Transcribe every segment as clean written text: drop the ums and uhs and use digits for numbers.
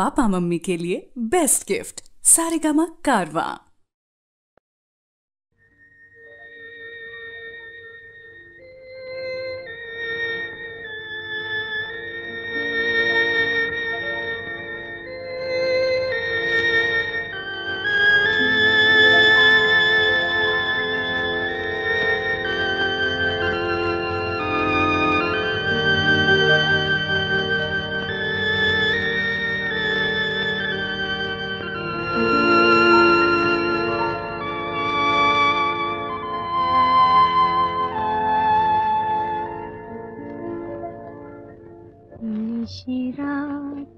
Papa mummy के लिए best gift Saregama कारवां। নিশিরাত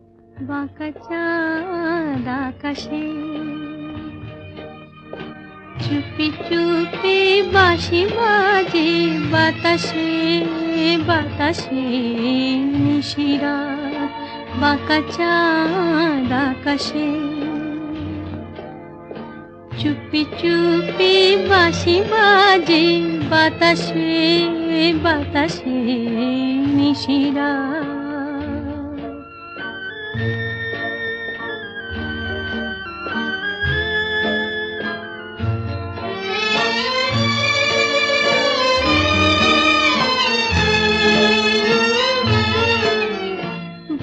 বাঁকা চাঁদ আকাশে চুপি চুপি বাঁশি বাজে বাতাসে বাতাসে। নিশিরাত বাঁকা চাঁদ আকাশে চুপি চুপি বাঁশি বাজে বাতাসে বাতাসে। নিশিরাত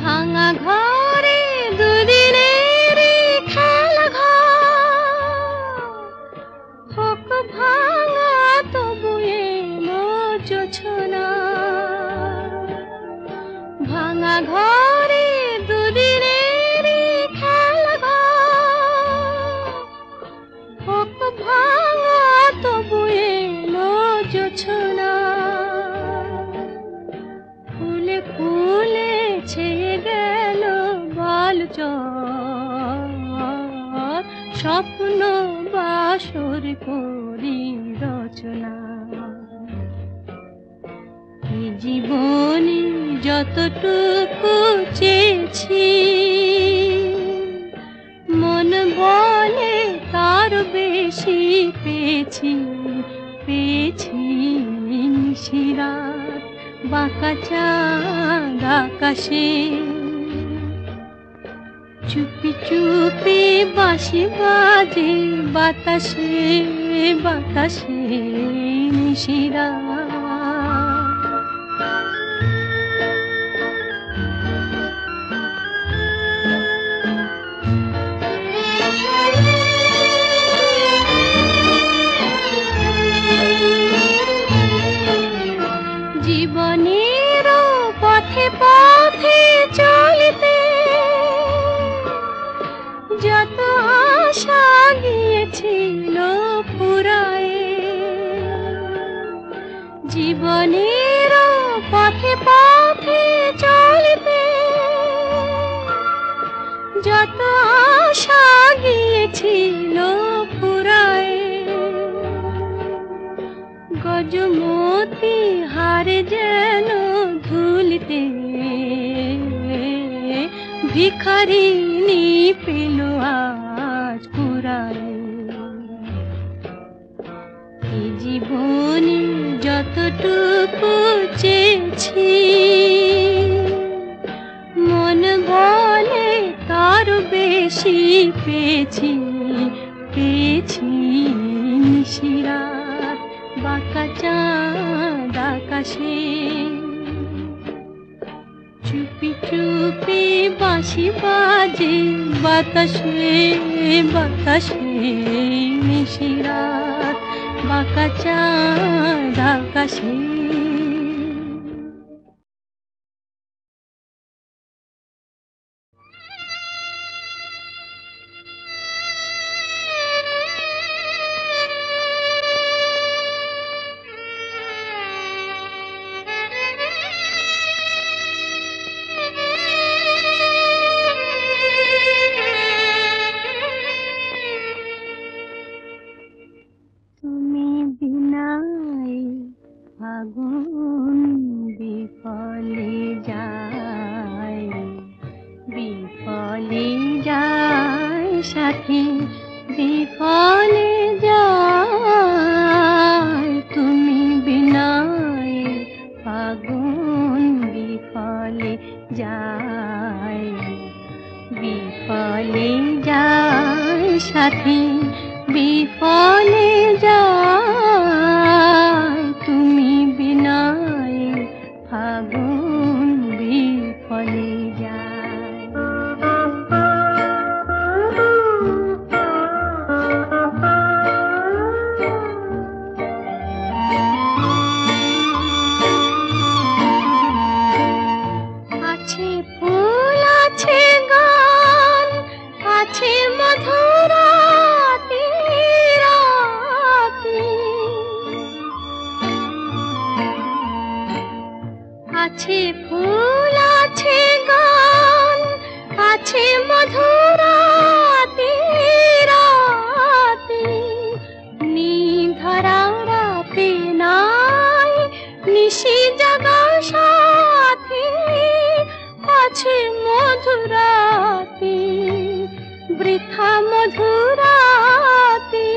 ভাঙা ঘরে দুদিনের খেলা ঘর হোক ভাঙা তবু এলো জোছনা। ভাঙা ঘরে দুদিনের খেলা ঘর হোক ভাঙা তবু এলো জোছনা। ফুলে ফুলে ছেয়ে গেল বালুচর স্বপ্ন বাসর করি রচনা। এই জীবনে যতটুকু চেয়েছি মন বলে তার বেশি পেয়েছি পেয়েছি। নিশিরাত বাঁকা চাঁদ আকাশে চুপি চুপি বাঁশি বাজে বাতাসে বাতাসে। নিশিরাত জীবনের পথে পথে চলিতে যত আশা গিয়েছিল ফুরায়ে। জীবনের পথে পথে চলিতে যত আশা গিয়েছিল ফুরায়ে। গজমতি হারে যেন ধুলিতে ভিখারিনী পেল আজ কুড়ায়ে। এই জীবনে যতটুকু চেয়েছি মন বলে তার বেশি পেয়েছি পেয়েছি। নিশিরাত বাঁকা চাঁদ আকাশে চুপি চুপি বাঁশি বাজে বাতাসে বাতাসে। নিশিরাত বাঁকা চাঁদ আকাশে। তুমি বিনায় আগুন বিফলে যায় বিফলে যায় সাথী বিফলে যায়। তুমি বিনায় আগুন বিফলে যায় বিফলে বিফলে যায় সাথী, বিফলে যায় তুমি বিনায়, ফাগুন বিফলে যায়। আছে ফুল আছে গান আছে মধুরাতি রাতি, আছে ফুল আছে গান আছে মধুরাতি রাতি, নিধরা রাতে নাই নিশি জাগা সাথী, আছে মধুরাতি বৃথা মধুরাতি,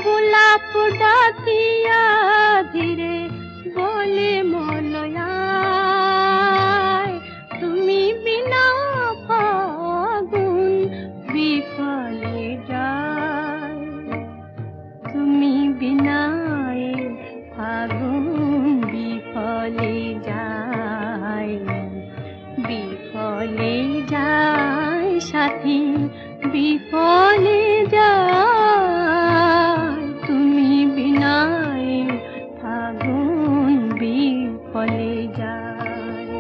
গোলাপ ডাকিয়া ধীরে বলে মলয়ায়, তুমি বিনা ফাগুন বিফলে যায়, তুমি বিনায় ফাগুন বিফলে যায়, বিফলে যায় সাথী, বিফলে যায় তুমি বিনায় ফাগুন বিফলে যায়।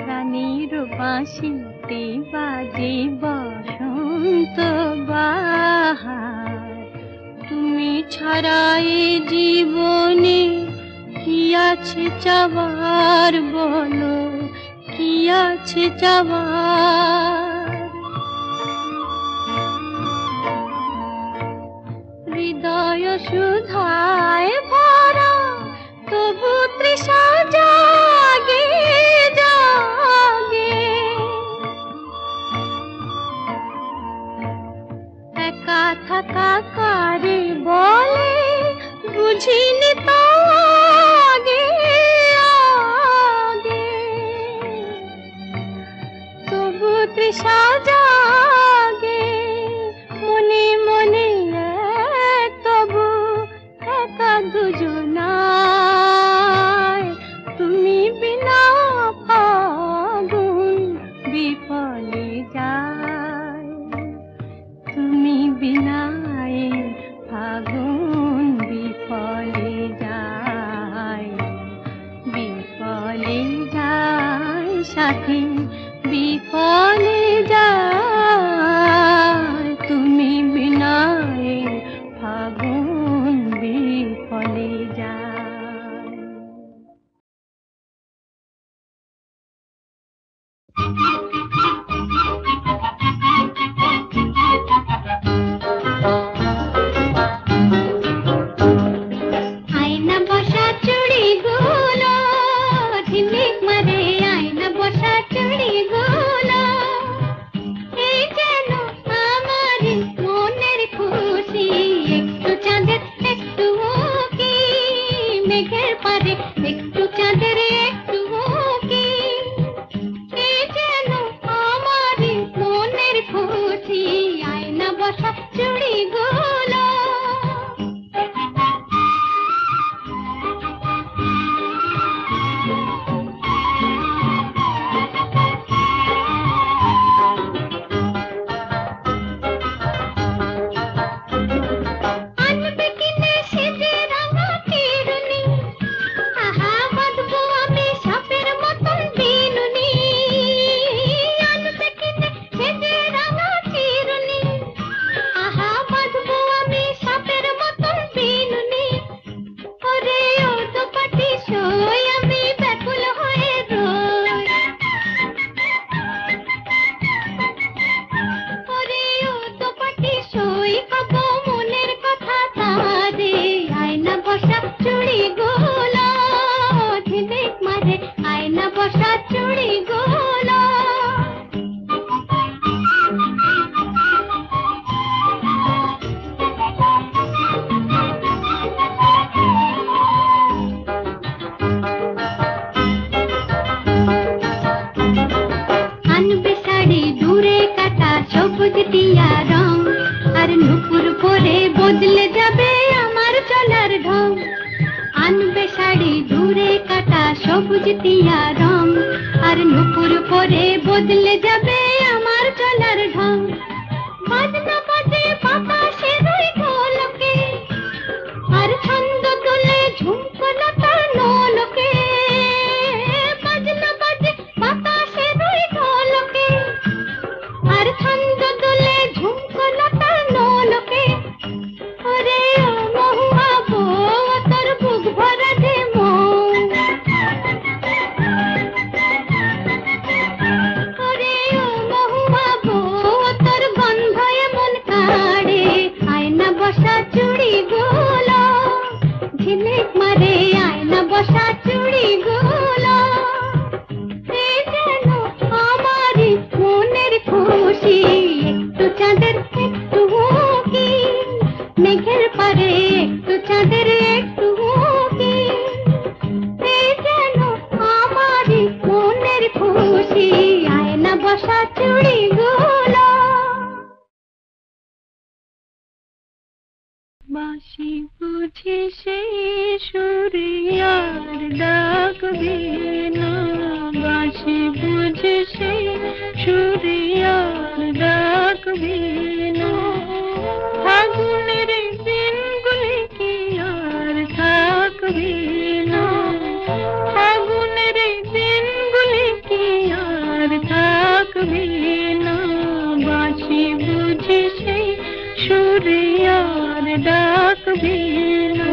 রানীর বাঁশিতে বাজে বসন্ত বাহার, তুমি ছাড়া এ জীবনে কি আছে চাওয়ার বলো, কি আছে চাওয়ার। হৃদয় সুধায় ভরা তবু তৃষা জাগে জাগে, একা থাকা কারে বলে বুঝিনি তো আগে আগে, তবু তৃষা জাগে মনে মনে, তবু একা দুজনায়, তুমি বিনা ফাগুন বিফলে যায়, তুমি বিনায় ফাগুন বিফলে যায়, বিফলে যায় সাথী, বিফলে যায় তুমি বিনায় ফাগুন বিফলে যায়। আয়না বসা চুড়ি গুলো ঝিলিক মারে, আয়না বসা চুড়ি গুলো এই যেন আমার মনের খুশি, একটু চাঁদের একটু কি মেঘের পারে, একটু চাঁদের একটু কি এই যেন আমার মনের খুশি, আয়না বসা চুড়ি গুলো। আনবে কিনে সেজে রাঙা চিরুনি, আহা বাঁধবো আমি শাড়ি দূরে কাটা সবুজ টিয়া রং আর নুপুর পরে বদলে যাবে আমার চলার ঢং বাজনা বাজে বাতাসের ওই ঢোলকে আর ছন্দ তোলে ঝুমকলতার নোলকে বাজনা বাজে বাতাসের ওই ঢোলকে আর ছন্দ তোলে ঝুমকলতার নোলকে ওরে ও মহুয়া বউ তোর বুক ভরা যে মন ওরে ও মহুয়া বউ তোর গন্ধে মন কাড়ে আয়না বসা চুড়ি গুলো ঝিলিক মারে আয়না বসা চুড়ি গুলো সে যেন আমারই মনের খুশি একটু চাঁদের একটু কি মেঘের পারে একটু চাঁদের একটু কি সে যেন আমারই মনের খুশি আয়না বসা চুড়ি গুলো বাঁশি বুঝি সেই সুরে আর ডাকবে না বাঁশি বুঝি সেই সুরে আর ডাকবে না ফাগুনের দিনগুলি কি আর থাকবে না ফাগুনের দিনগুলি কি আর থাকবে না বাঁশি বুঝি সেই সুরে আর ডাকবে না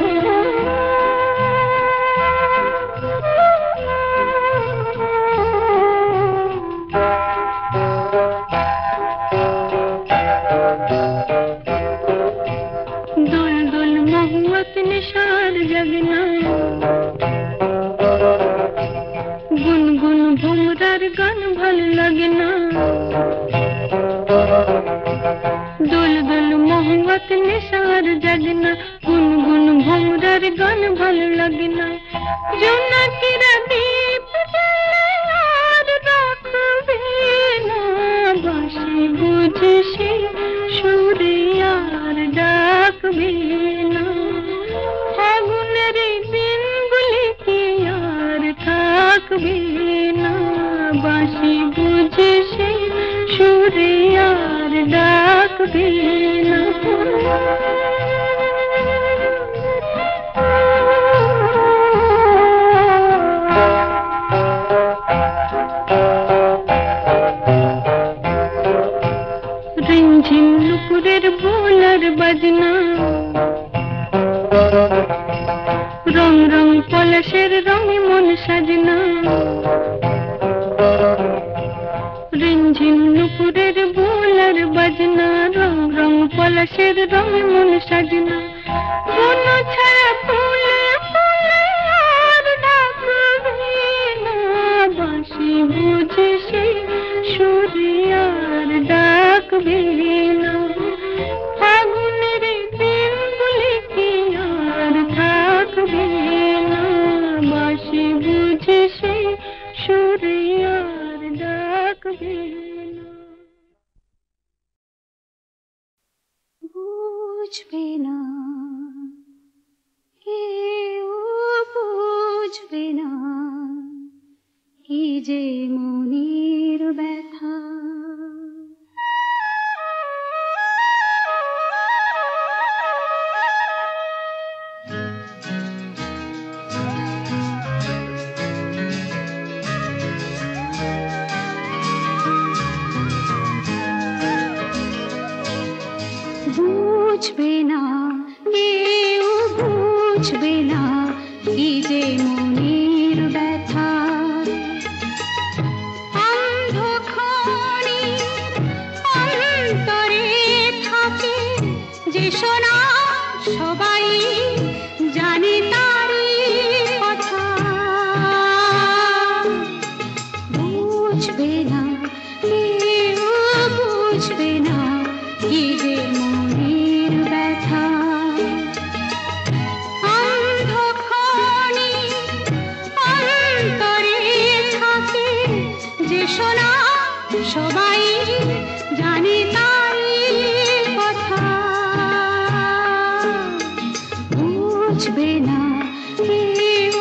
দুল দুল মহুয়াত নিশার জগনা গুনগুন ভুমরার গান ভালো লাগে না দুল দুল মহুয়াত নিশার জগনা গুনগুন ভুমরার গান ভালো লাগে না জোনাকিরা দীপ জ্বালে আর রাখবে না বাঁশি বুঝি সেই সুরে আর ডাকবে না ফাগুনের দিনগুলি কি আর থাকবে না বাঁশি বুঝি সেই সুরে আর ডাকবে না রিমঝিম নুপুরের বোলার বাজনা রং রং পলাশের রঙে মন সাজনা রিমঝিম নুপুরের বোলার বাজনা রং রং পলাশের রঙে মন সাজনা বন ছাড়া ফুলে ফুলে আর ডাকবে না বাঁশি বুঝে সেই সুরে আর ডাকবে না ফাগুনের দিনগুলি কি আর থাকবে না বাঁশি বুঝে সেই সুরে আর ডাকবে না বুঝবে না কেউ বুঝবে না কি যে মনের ব্যথা বুঝবে না কেউ বুঝবে না কি যে মনের ব্যথা অন্ধক্ষণে অন্তরে থাকে যে শোনা সবাই জানে তারই কথা বুঝবে না কেউ বুঝবে না কি যে মনের ব্যথা অন্ধক্ষণে অন্তরে থাকে যে শোনা সবাই জানে তারই কথা বুঝবে না কেউ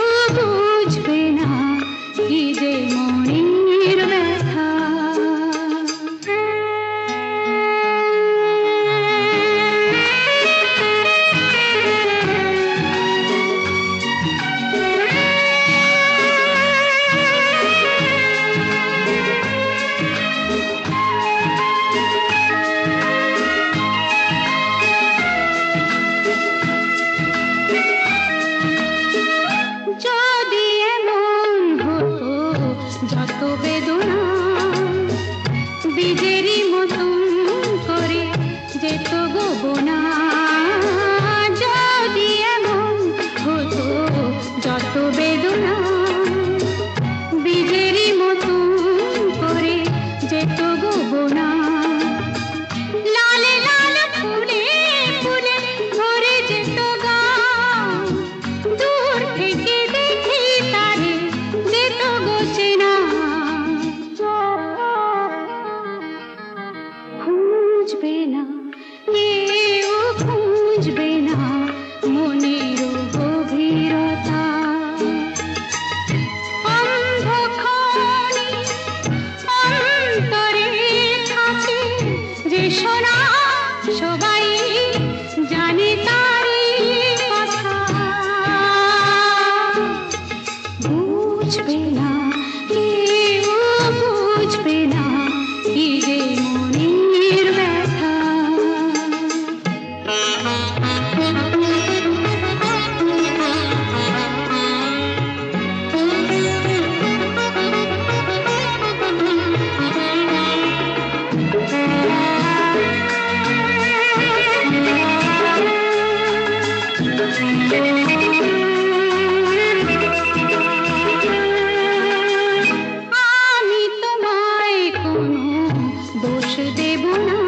যত বেদনা বীজেরই মতন করে যেত গো বোনা যদি এমন হতো যত বেদনা বীজেরই মতন করে যেত গো বোনা লালে লাল ফুলে ফুলে ভরে যেত গান দূর থেকে দেখি তারে যেত গো চেনা খুঁজবে না কেউ খুঁজবে না মনের গভীরতা অন্ধকারে অন্তরে থাকে যে সোনা সবাই জানে তারি কথা বুঝবে না কেউ বুঝবে না কি যে মনের ব্যথা আমি তোমায় কোনো দোষ দেব না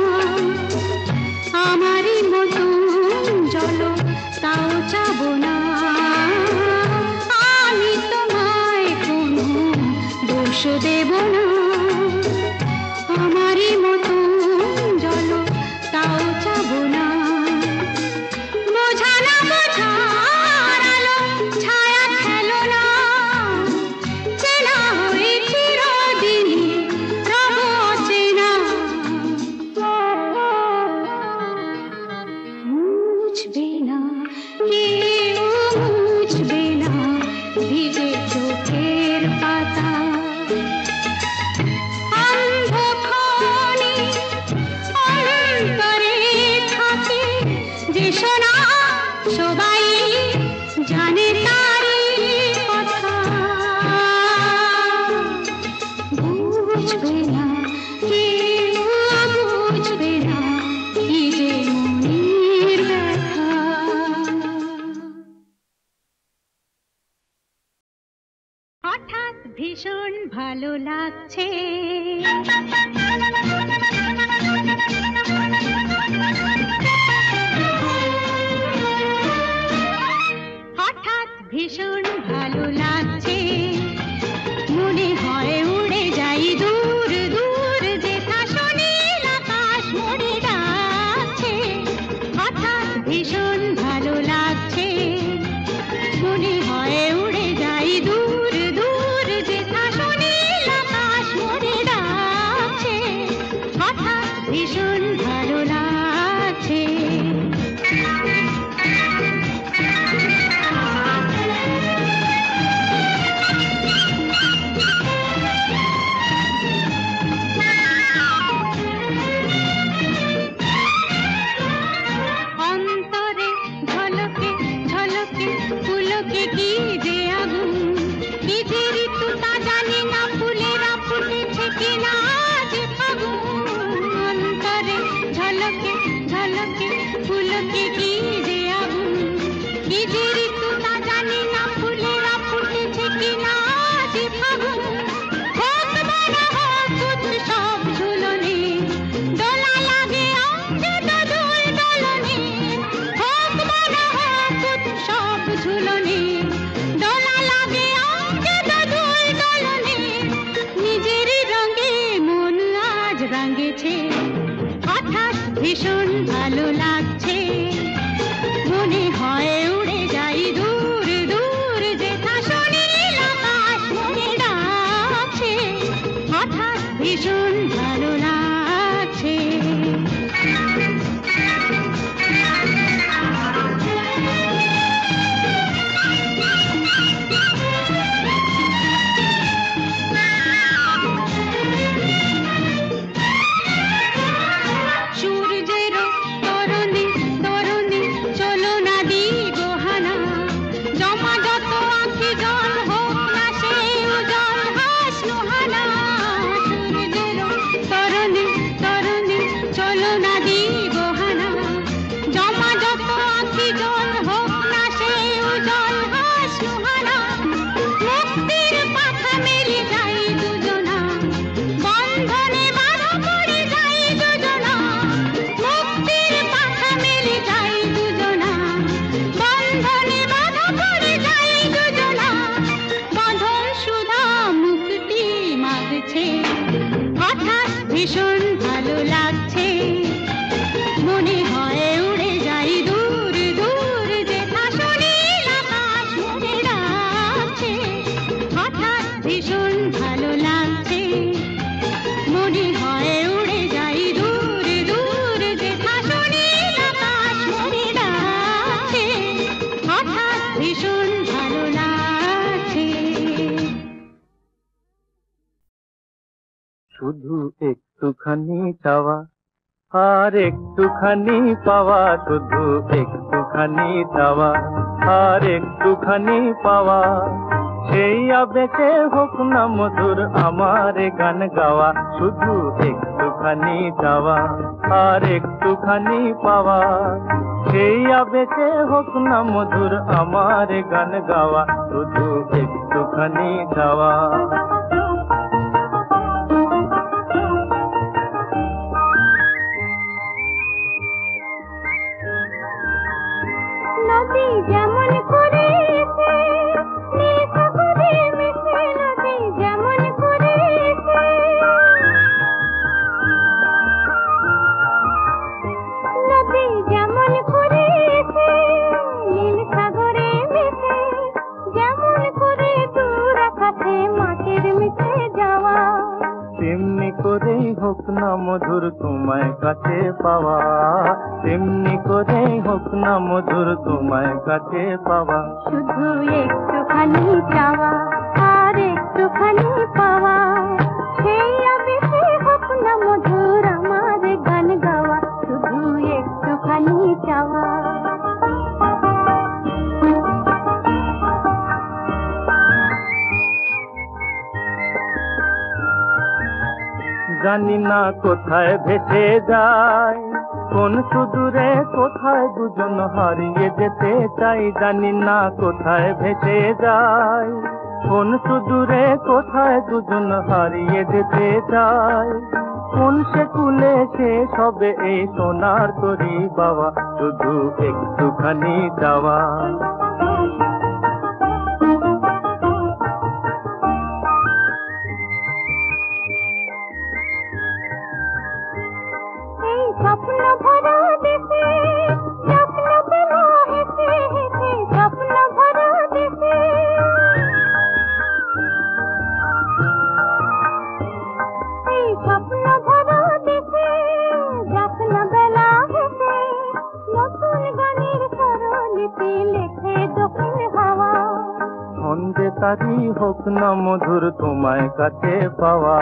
আমারই মতন চলো তাও চাবো না আমি তোমায় কোনো দোষ দেব না আমারই মতন চলো তাও চাবো না বোঝা না বোঝার আলো ছায়া খেলো না চেনা হয়ে চিরদিনই রব অচেনা মুছবে না কেউ মুছবে না ভিজে চোখের পাতা অন্ধকারে অন্তরে থাকে যে সোনা সবাই জানে তারি কথা বুঝবে না কেউ বুঝবে না কি যে মনের ব্যথা হঠাৎ ভীষণ ভালো লাগছে হঠাৎ ভীষণ ভালো লাগছে মনে হয় উড়ে যাই দূর দূর যেথা সুনীল আকাশ মোড়ে ডাকছে হঠাৎ ভীষণ ভালো লাগছে মনে হয় উড়ে যাই দূর দূর যেথা সুনীল আকাশ মোড়ে ডাকছে হঠাৎ ভীষণ ভালো লাগছে অন্তরে ঝলকে ঝলকে ফুলকে কি যে আগুন কি যে ঋতু তা জানি না ফুলেরা ফুটেছে কিনা যে ফাগুন অন্তরে ঝলকে ঝলকে ফুলকে কি যে আগুন কি যে ঋতু তা জানি না ফুলেরা ফুটেছে কিনা যে ফাগুন হোক বড় হোক উৎসব ঝুলনে দোলা লাগে অঙ্গে দোদুল দোলনে হোক বড় হোক উৎসব ঝুলনে দোলা লাগে অঙ্গে ভীষণ ভালো লাগছে মনে হয় উড়ে যাই দূর দূর যেথা সুনীল আকাশ মনে ডাকছে হঠাৎ ভীষণ ভালো লাগছে মনে হয় উড়ে যাই দূর দূর যেথা সুনীল আকাশ মনে ডাকছে হঠাৎ ভীষণ ভালো লাগছে শুধু একটুখানি চাওয়া আর একটুখানি পাওয়া শুধু একটুখানি চাওয়া আর একটুখানি পাওয়া সেই আবেগে হোক না মধুর আমার গান গাওয়া শুধু একটুখানি চাওয়া আর একটুখানি পাওয়া সেই আবেগে হোক না মধুর আমার গান গাওয়া শুধু একটুখানি চাওয়া নদী যেমন করে এসে নিঃসাগরে মিশে নদী যেমন করে এসে নদী যেমন করে এসে নীল সাগরে মিশে যেমন করে দূর আকাশে মাটির মিশে যাওয়া তেমনি করেই হোক না মধুর তোমায় কাছে পাওয়া তেমনি করেই হোক না মধুর তোমায় কাছে পাওয়া শুধু একটুখানি চাওয়া আর একটুখানি পাওয়া সেই আবেগে হোক না মধুর আমার গান গাওয়া শুধু একটুখানি চাওয়া জানি না কোথায় ভেসে যায় কোন সুদূরে কোথায় দুজন হারিয়ে যেতে চাই জানি না কোথায় ভেসে যায় কোন সুদূরে কোথায় দুজন হারিয়ে যেতে চাই কোন সে কুলে সে সবে এই সোনার তরি বাবা শুধু একটুখানি যাওয়া স্বপ্ন ভরা দেশে স্বপ্ন পেল হেসে হেসে স্বপ্ন ভরা দেশে এই স্বপ্ন ভরা দেশে যত্ন বেলা হেসে নতুন গানের স্বরলিপি লেখে দক্ষিণ হাওয়া ছন্দে তারি হোক না মধুর তোমায় কাছে পাওয়া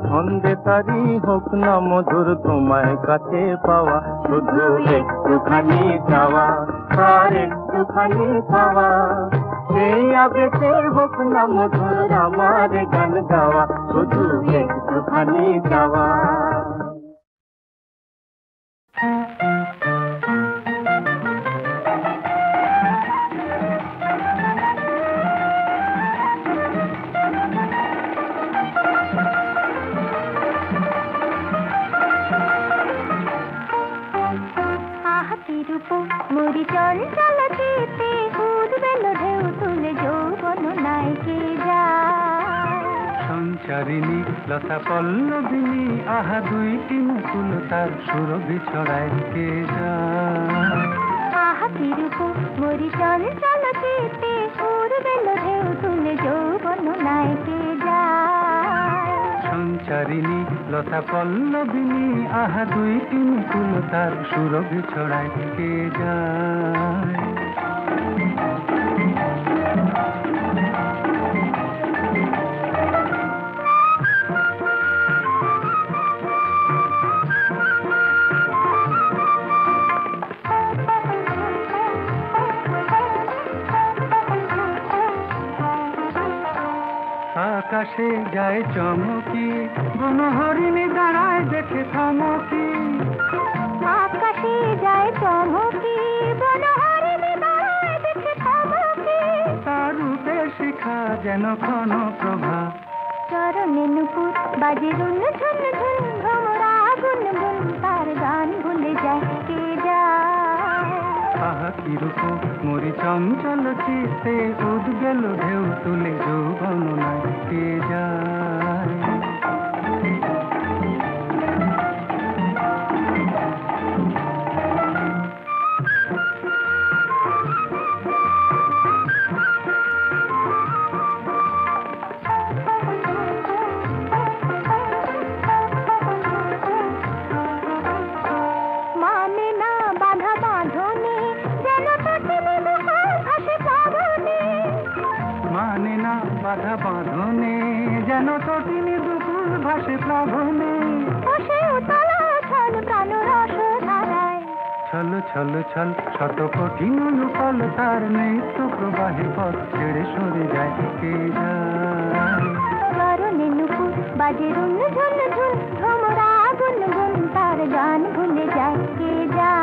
ছন্দে তারি হোক না মধুর তোমায় কাছে পাওয়া শুধু একটুখানি চাওয়া আর একটুখানি পাওয়া সেই আবেগে হোক না মধুর আমার গান গাওয়া শুধু একটুখানি চাওয়া মোরি চঞ্চল চিতে উদ্বেল ঢেউ তুলে যৌবন নাইকে যায় সঞ্চারিণী লতা পল্লবিনী আহা দুইটি মুকুল তার সুরভি ছড়ায় কে যায় আহা তিরুপ মোরি চঞ্চল চিতে উদ্বেল ঢেউ তুলে যৌবন নাইকে যায় সঞ্চারিণী লতা পল্লবিনী আহা দুইটি মুকুল তার সুরভি ছড়ায় কে যায় আকাশে যায় চমকি বনহরিণী দাঁড়ায় দেখে থমকি আকাশে যায় চমকি বনহরিণী দাঁড়ায় দেখে থমকি তার রূপে শিখা যেন ক্ষণ প্রভা চরণে নুপুর বাজে রুন ঝুন ঝুন ভ্রমরা গুন গুন তার গান ভুলে যায় কে যায় আহা কি রূপ মোরি চঞ্চল চিত্তে উদ্বেল ঢেউ তুলে যৌবন নাইকে যায় বাধা বাঁধনে যেন তটিনী দুপুর ভাসে প্লাবনে, ছল ছল ছল শত কঠিন অনুকল তার নৃত্য প্রবাহে পথ ছেড়ে সরে যায় কে যায়। কারণে নুপুর বাজে রুন ঝুন ঝুন ভ্রমরা গুন গুন তার গান ভুলে যায় কে যায়।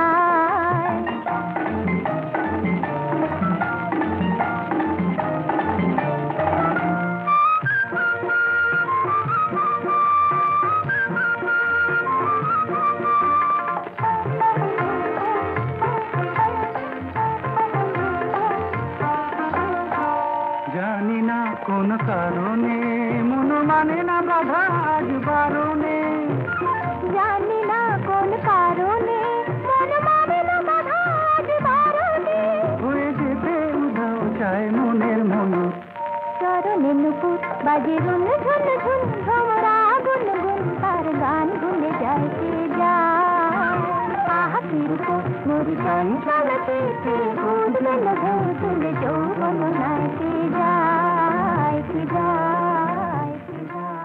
জানি না কোন কারণে মন মানে না বাধা আজ বারণে, জানি না কোন কারণে মন মানে না বাধা আজ বারণে, হয়ে যেতে উধাও চায় মনের মন। চরণে নুপুর বাজে রুন ঝুন ঝুন ভ্রমরা গুন গুন তার গান ভুলে যায় কে যায়। পাহাড়ের উপর মরি চঞ্চলতে উঠবে না ঢেউ তুলে যৌবন নাই কে যায় কে যায় কে যায়।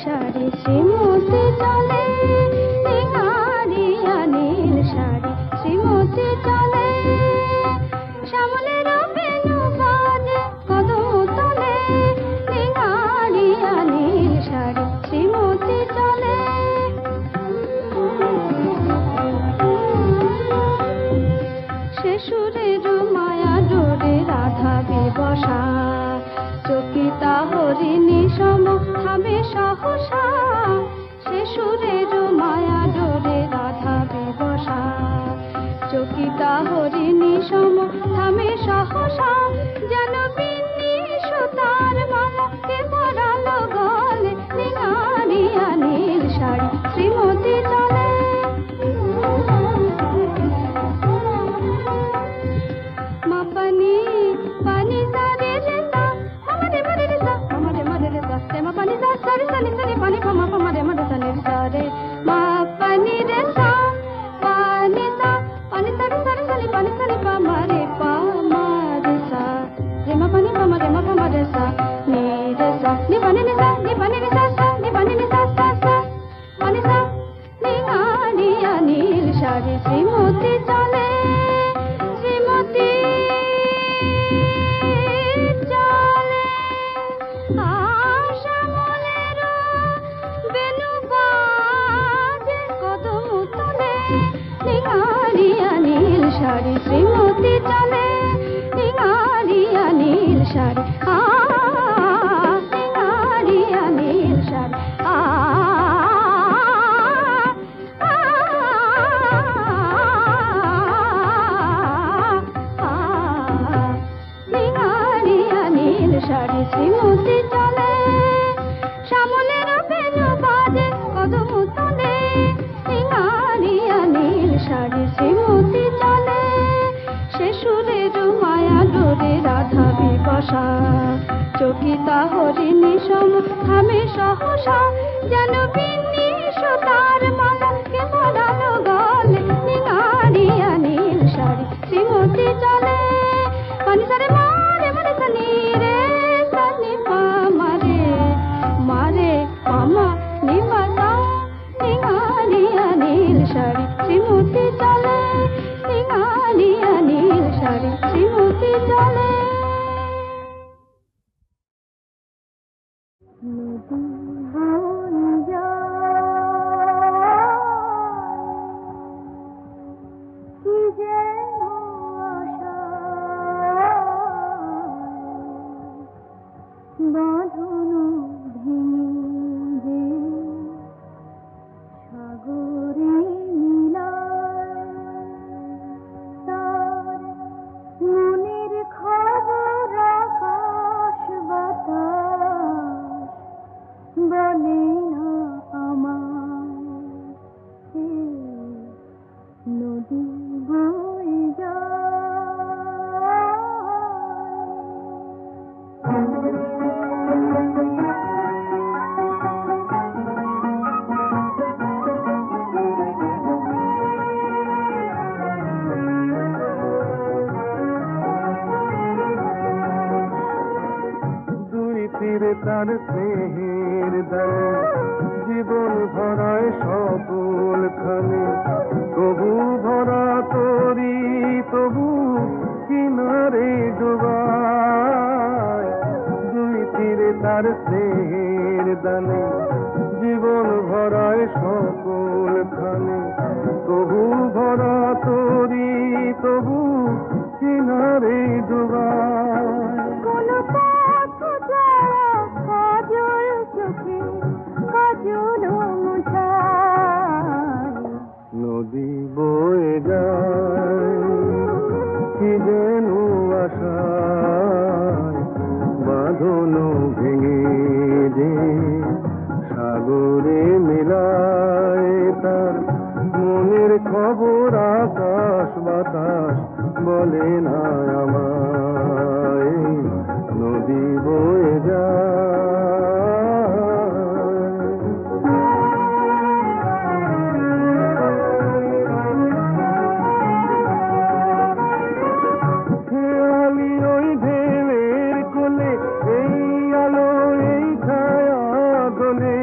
শাড়ি শ্রীমতী চলে, নিহারিয়া নীল শাড়ি শ্রীমতী চলে, শ্যামলের বেনু বাজে কদম তলে, নিহারিয়া নীল শাড়ি শ্রীমতী চলে। শেষুরের মায়া ডোরে রাধা বিবসা, চকিতা হরিণী সম থামে সহসা, শেষুরের মায়া ডোরে রাধা বিবসা, চকিতা হরিণী সম থামে সহসা, যেন বিন্নি সুতার মালাকে পরালো গলে, নিহারিয়া নীল শাড়ি শ্রীমতী চলে। মা পানি পানি সারে রে সা মারে মারে রে সা মারে মারে রে সা তে মা পানি সা সারে সারে সারে পানি পা মা মারে মারে সা রে সা রে মা পানি রে সা পানি সারে সারে সারে পানি সারে পা মারে সা রে মা পানি পা মারে সা নি রে সা নি পানি রে সা সা নি পানি রে সা সা পানি সা নিহারিয়া নীল শাড়ি শ্রীমতী চলে, শ্রীমতী চলে। শ্যামলের বেনু বাজে কদম তলে, নিহারিয়া নীল শাড়ি শ্রীমতী চলে, নিহারিয়া নীল শাড়ি নিহারিয়া নীল শাড়ি নিহারিয়া নীল শাড়ি শ্রীমতী চলে, শ্যামলের বেনু বাজে কদম তলে, নিহারিয়া নীল শাড়ি শ্রীমতী চলে। শেষুরের মায়া ডোরে রাধা বিবসা, চকিতা হরিণী সম থামে সহসা, যেন বিন্নি সুতার মালাকে পরালো গলে, নিহারিয়া নীল শাড়ি শ্রীমতী চলে। পানি সারে মারে মারে সানি রে সানি পা মারে মারে পামা নিমা সা, নিহারিয়া নীল শাড়ি শ্রীমতী চলে, নিহারিয়া নীল শাড়ি শ্রীমতী চলে। খবর রাখা তীরে তার স্নেহের দানে জীবন ভরায় সকল খানে তবু ভরা তরি তবু কিনারে ডোবায় দুই তীরে তার স্নেহের দানে জীবন ভরায় সকল খানে তবু ভরা তরি তবু কিনারে ডোবায় কোন পথ যাওয়া কাজল চোখে কাজল মুছায় নদী বয়ে যায় কি যেন আশায় বাঁধন ভেঙে যে সাগরে মেলায় তার মনের খবর আকাশ বাতাস বলে না আমায় নদী বয়ে খেয়ালি ওই ঢেউয়ের কোলে এই আলো এই ছায়া দোলে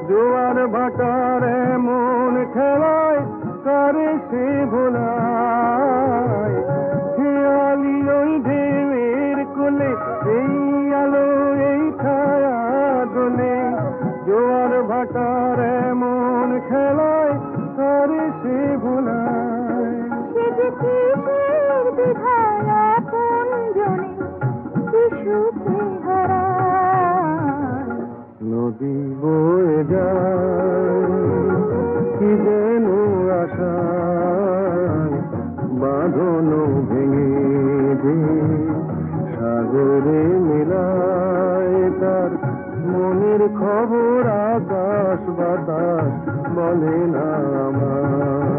জোয়ার ভাটার এমন খেলায় কারে সে ভোলায় খেয়ালি ওই ঢেউয়ের কোলে এই আলো এই ছায়া দোলে জোয়ার ভাটার এমন খেলায় কারে সে ভোলায় সে যে কিসের বিধায় আপন জনে কি সুখে হারায় নদী বয়ে যায় কি যেন আশায় বাঁধন ভেঙে যে সাগরে মেলায় তার মনের খবর আকাশ বাতাস বলে না আমার